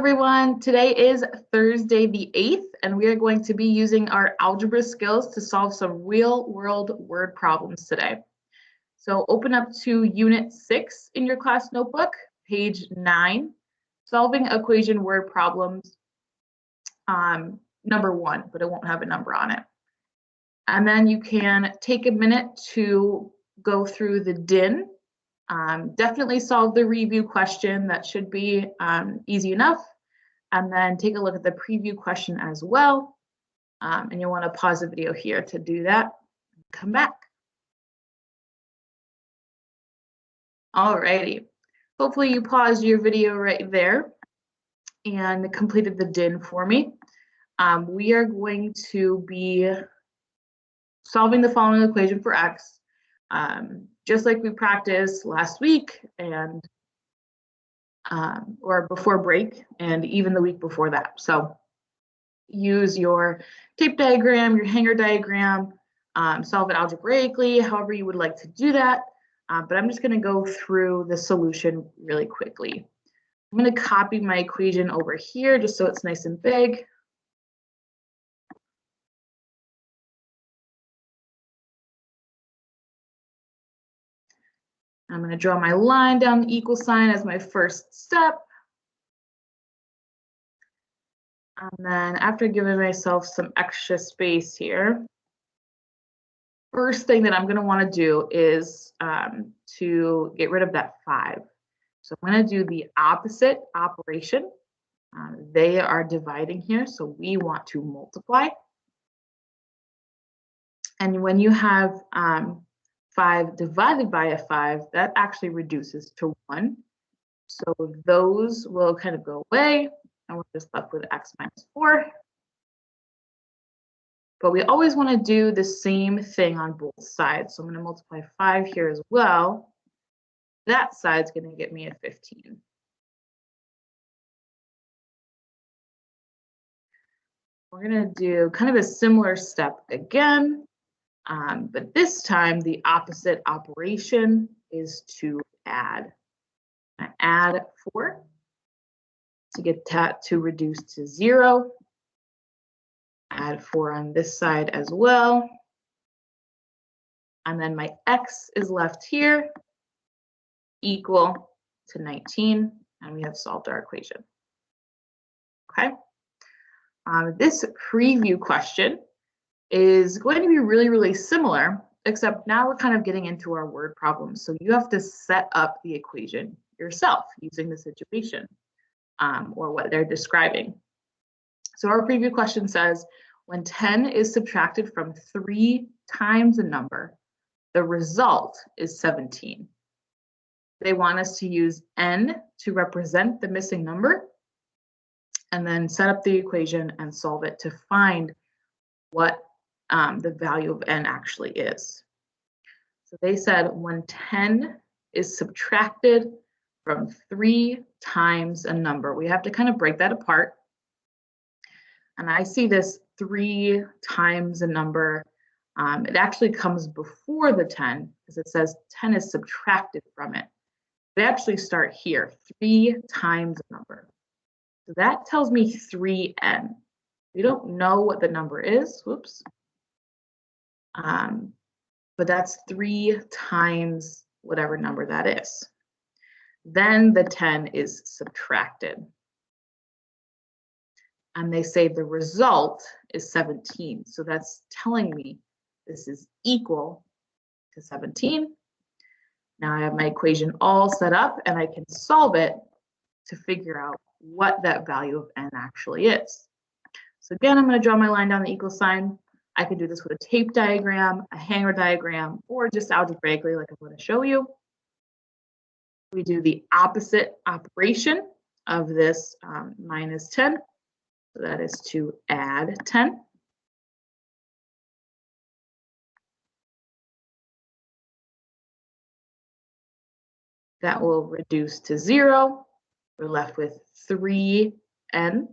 everyone. Today is Thursday the 8th, and we are going to be using our algebra skills to solve some real-world word problems today. So open up to Unit 6 in your class notebook, page 9, solving equation word problems, number 1, but it won't have a number on it. And then you can take a minute to go through the DIN. Definitely solve the review question. That should be easy enough. And then take a look at the preview question as well. And you'll want to pause the video here to do that. Come back. Alrighty. Hopefully you paused your video right there and completed the DIN for me. We are going to be solving the following equation for x. Just like we practiced last week and or before break and even the week before that. So use your tape diagram, your hanger diagram, solve it algebraically, however you would like to do that. But I'm just going to go through the solution really quickly. I'm going to copy my equation over here just so it's nice and big. I'm going to draw my line down the equal sign as my first step. And then after giving myself some extra space here, first thing that I'm going to want to do is to get rid of that 5. So I'm going to do the opposite operation. They are dividing here, so we want to multiply. And when you have 5 divided by a 5, that actually reduces to 1. So those will kind of go away, and we're just left with x minus 4. But we always want to do the same thing on both sides. So I'm going to multiply 5 here as well. That side's going to get me a 15. We're going to do kind of a similar step again. But this time, the opposite operation is to add. I add 4 to get that to reduce to 0. Add 4 on this side as well. And then my x is left here equal to 19. And we have solved our equation. Okay. This preview question is going to be really, really similar, except now we're kind of getting into our word problems. So you have to set up the equation yourself using the situation or what they're describing. So our preview question says, when 10 is subtracted from 3 times a number, the result is 17. They want us to use n to represent the missing number and then set up the equation and solve it to find what the value of n actually is. So they said when 10 is subtracted from 3 times a number, we have to kind of break that apart. And I see this 3 times a number. It actually comes before the 10 because it says 10 is subtracted from it. They actually start here, 3 times a number. So that tells me 3n. We don't know what the number is, whoops. But that's 3 times whatever number that is. Then the 10 is subtracted. And they say the result is 17. So that's telling me this is equal to 17. Now I have my equation all set up and I can solve it to figure out what that value of n actually is. So again, I'm going to draw my line down the equal sign. I can do this with a tape diagram, a hanger diagram, or just algebraically like I'm going to show you. We do the opposite operation of this minus 10. So that is to add 10. That will reduce to 0. We're left with 3n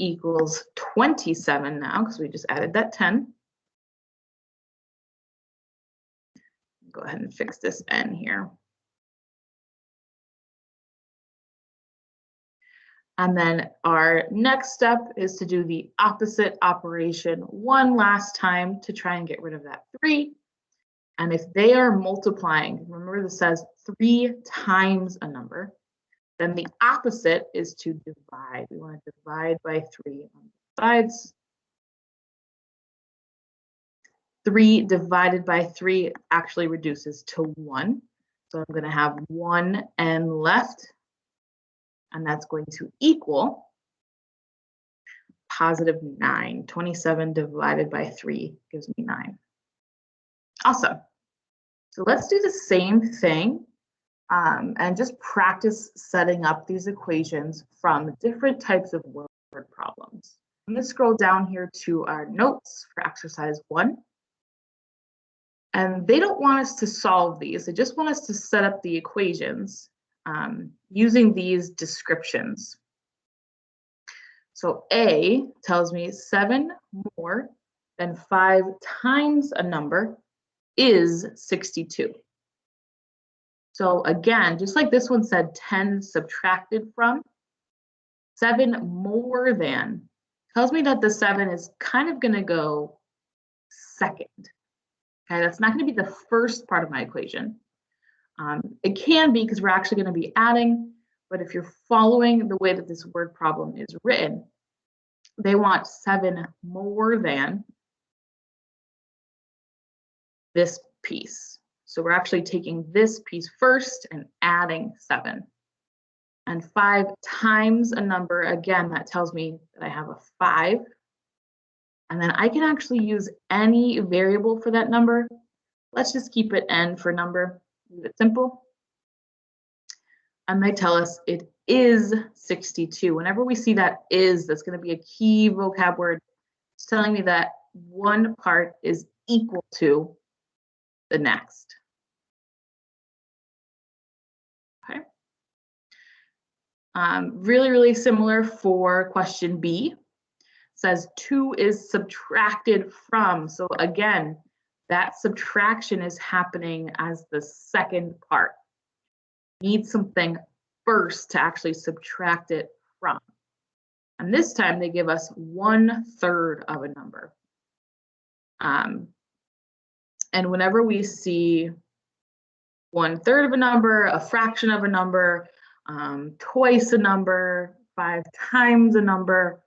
equals 27 now because we just added that 10. Go ahead and fix this n here. And then our next step is to do the opposite operation one last time to try and get rid of that 3. And if they are multiplying, remember this says 3 times a number, then the opposite is to divide. We want to divide by 3 on both sides. 3 divided by 3 actually reduces to 1. So I'm going to have 1 n left, and that's going to equal positive 9. 27 divided by 3 gives me 9. Awesome. So let's do the same thing and just practice setting up these equations from different types of word problems. I'm going to scroll down here to our notes for exercise 1. And they don't want us to solve these. They just want us to set up the equations using these descriptions. So A tells me 7 more than 5 times a number is 62. So again, just like this one said 10 subtracted from, 7 more than tells me that the 7 is kind of going to go second. Okay, that's not going to be the first part of my equation. It can be because we're actually going to be adding, but if you're following the way that this word problem is written, they want 7 more than this piece. So we're actually taking this piece first and adding 7. And 5 times a number, again, that tells me that I have a 5. And then I can actually use any variable for that number. Let's just keep it n for number, leave it simple. And they tell us it is 62. Whenever we see that is, that's going to be a key vocab word. It's telling me that one part is equal to the next. Okay. Really similar for question B. It says 2 is subtracted from. So again, that subtraction is happening as the second part. Need something first to actually subtract it from. And this time they give us 1/3 of a number. And whenever we see 1/3 of a number, a fraction of a number, twice a number, 5 times a number,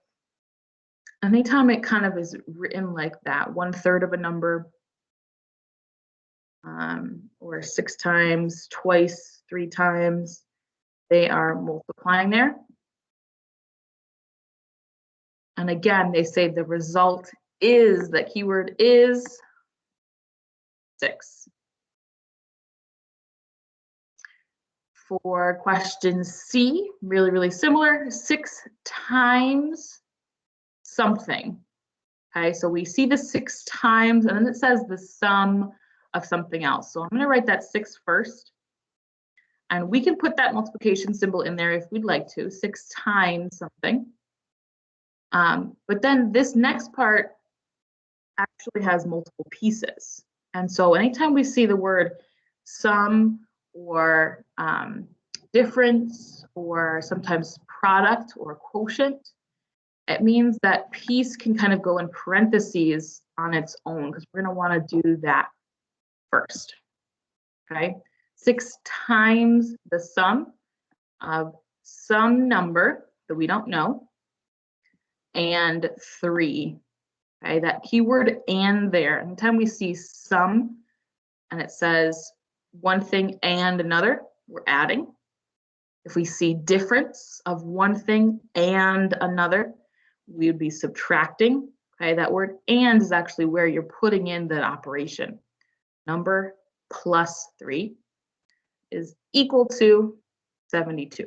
anytime it kind of is written like that, 1/3 of a number, or 6 times, twice, 3 times, they are multiplying there. And again, they say the result is, that keyword is 6. For question C, really similar, 6 times something. Okay, so we see the 6 times, and then it says the sum of something else. So I'm going to write that 6 first. And we can put that multiplication symbol in there if we'd like to, 6 times something. But then this next part actually has multiple pieces. And so anytime we see the word sum or difference or sometimes product or quotient, it means that piece can kind of go in parentheses on its own because we're going to want to do that first. Okay, 6 times the sum of some number that we don't know and 3. Okay, that keyword and there. Anytime we see sum and it says one thing and another, we're adding. If we see difference of one thing and another, we would be subtracting. Okay, that word and is actually where you're putting in the operation. Number plus 3 is equal to 72.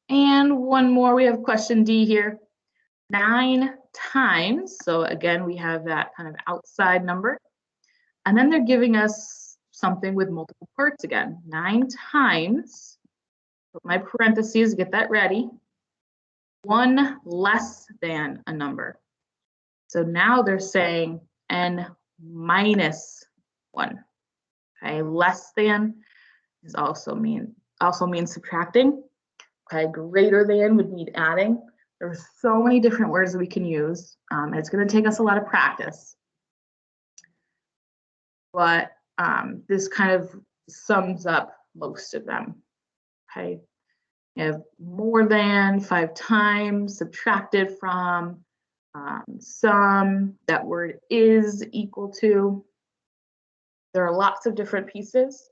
And one more, we have question D here. 9 times, so again, we have that kind of outside number. And then they're giving us something with multiple parts again. 9 times, put my parentheses, get that ready, 1 less than a number. So now they're saying n minus 1. Okay, less than is also mean also means subtracting. Okay, greater than would mean adding. There's so many different words that we can use. And it's going to take us a lot of practice. But this kind of sums up most of them. Okay, you have more than, 5 times, subtracted from, sum, that word is, equal to. There are lots of different pieces,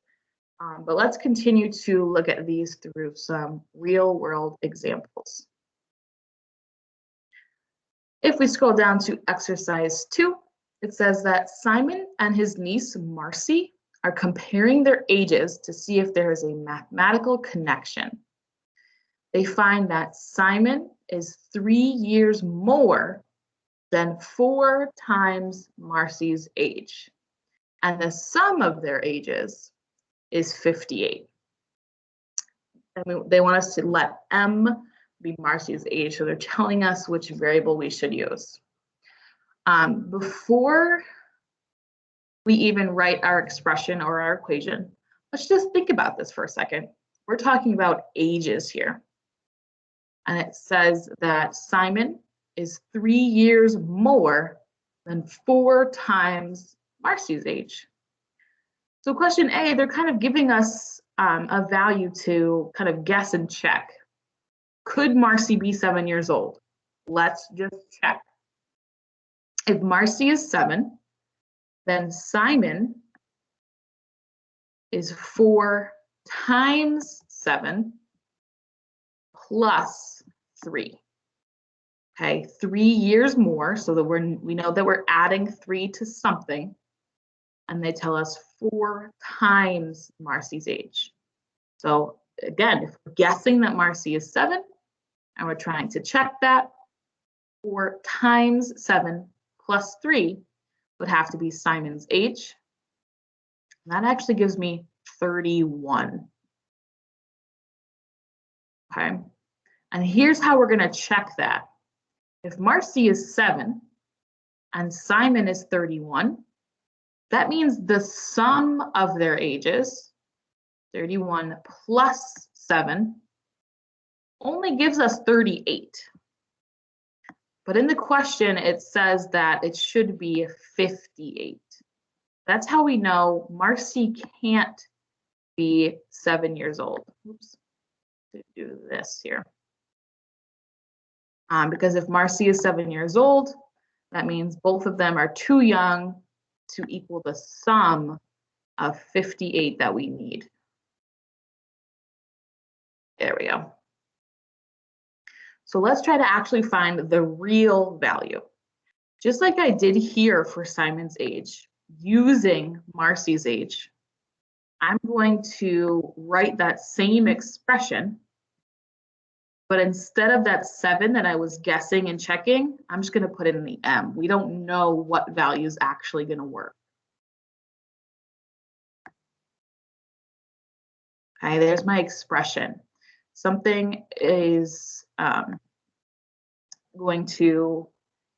but let's continue to look at these through some real world examples. If we scroll down to exercise 2, it says that Simon and his niece Marcy are comparing their ages to see if there is a mathematical connection. They find that Simon is 3 years more than 4 times Marcy's age, and the sum of their ages is 58. And they want us to let M be Marcy's age, so they're telling us which variable we should use. Before we even write our expression or our equation, let's just think about this for a second. We're talking about ages here. And it says that Simon is 3 years more than 4 times Marcy's age. So question A, they're kind of giving us a value to kind of guess and check. Could Marcy be 7 years old? Let's just check. If Marcy is 7, then Simon is 4 times 7 plus 3. Okay, 3 years more, so that we know that we're adding 3 to something, and they tell us 4 times Marcy's age. So again, if we're guessing that Marcy is 7, and we're trying to check that, 4 times 7 plus 3 would have to be Simon's age. And that actually gives me 31. Okay, and here's how we're going to check that. If Marcy is 7 and Simon is 31, that means the sum of their ages, 31 plus 7, only gives us 38. But in the question, it says that it should be 58. That's how we know Marcy can't be 7 years old. Oops, do this here. Because if Marcy is 7 years old, that means both of them are too young to equal the sum of 58 that we need. There we go. So let's try to actually find the real value. Just like I did here for Simon's age, using Marcy's age, I'm going to write that same expression, but instead of that 7 that I was guessing and checking, I'm just going to put it in the M. We don't know what value is actually going to work. Okay, there's my expression. Something is going to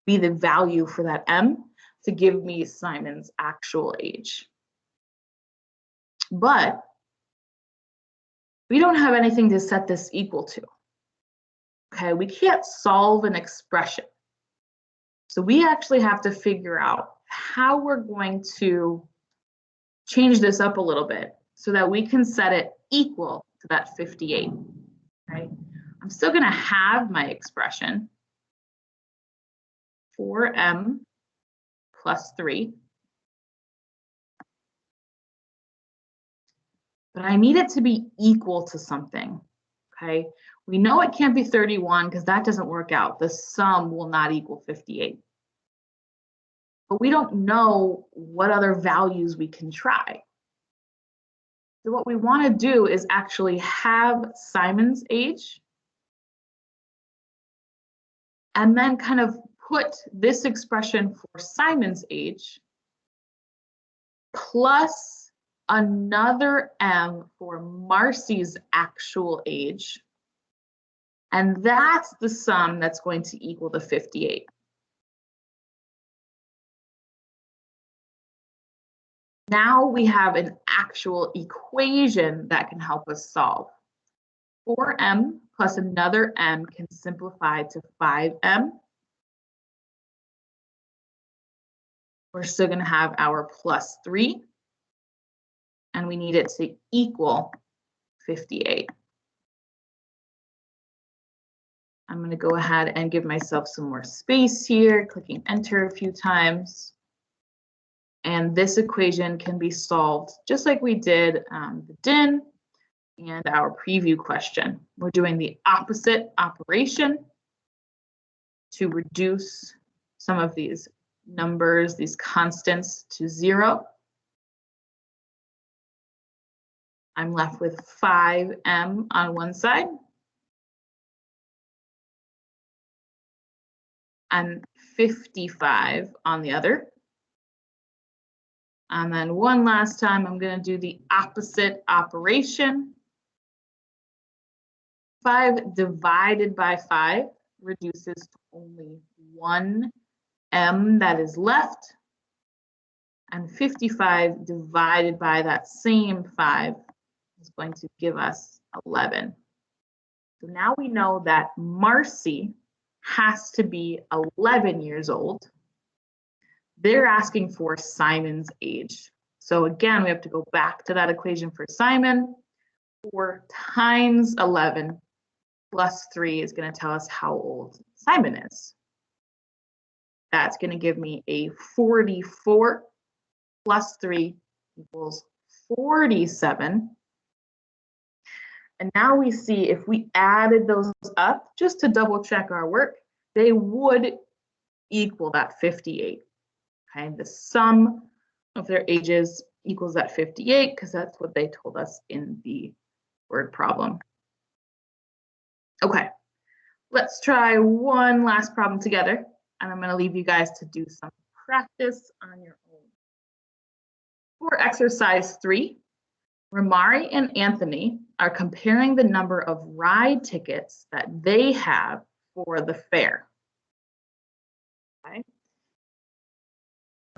be the value for that M to give me Simon's actual age. But we don't have anything to set this equal to. Okay, we can't solve an expression. So we actually have to figure out how we're going to change this up a little bit so that we can set it equal to that 58. Okay, I'm still going to have my expression 4m plus 3. But I need it to be equal to something. Okay, we know it can't be 31 because that doesn't work out. The sum will not equal 58. But we don't know what other values we can try. So what we want to do is actually have Simon's age and then kind of put this expression for Simon's age plus another M for Marcy's actual age. And that's the sum that's going to equal the 58. Now we have an actual equation that can help us solve. 4m plus another m can simplify to 5m. We're still going to have our plus 3, and we need it to equal 58. I'm going to go ahead and give myself some more space here, clicking enter a few times. And this equation can be solved just like we did the DIN and our preview question. We're doing the opposite operation to reduce some of these numbers, these constants, to 0. I'm left with 5m on one side and 55 on the other. And then one last time, I'm going to do the opposite operation. 5 divided by 5 reduces to only 1m that is left. And 55 divided by that same 5 is going to give us 11. So now we know that Marcy has to be 11 years old. They're asking for Simon's age. So again, we have to go back to that equation for Simon. 4 times 11 plus 3 is going to tell us how old Simon is. That's going to give me a 44 plus 3 equals 47. And now we see if we added those up, just to double check our work, they would equal that 58. Okay, the sum of their ages equals that 58 because that's what they told us in the word problem. Okay, let's try one last problem together, and I'm going to leave you guys to do some practice on your own. For exercise 3, Romari and Anthony are comparing the number of ride tickets that they have for the fair. Okay.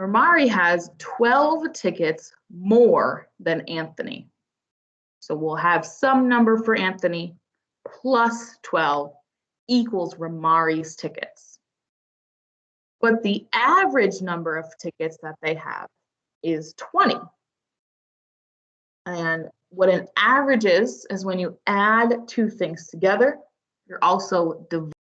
Romari has 12 tickets more than Anthony. So we'll have some number for Anthony plus 12 equals Romari's tickets. But the average number of tickets that they have is 20. And what an average is when you add two things together, you're also dividing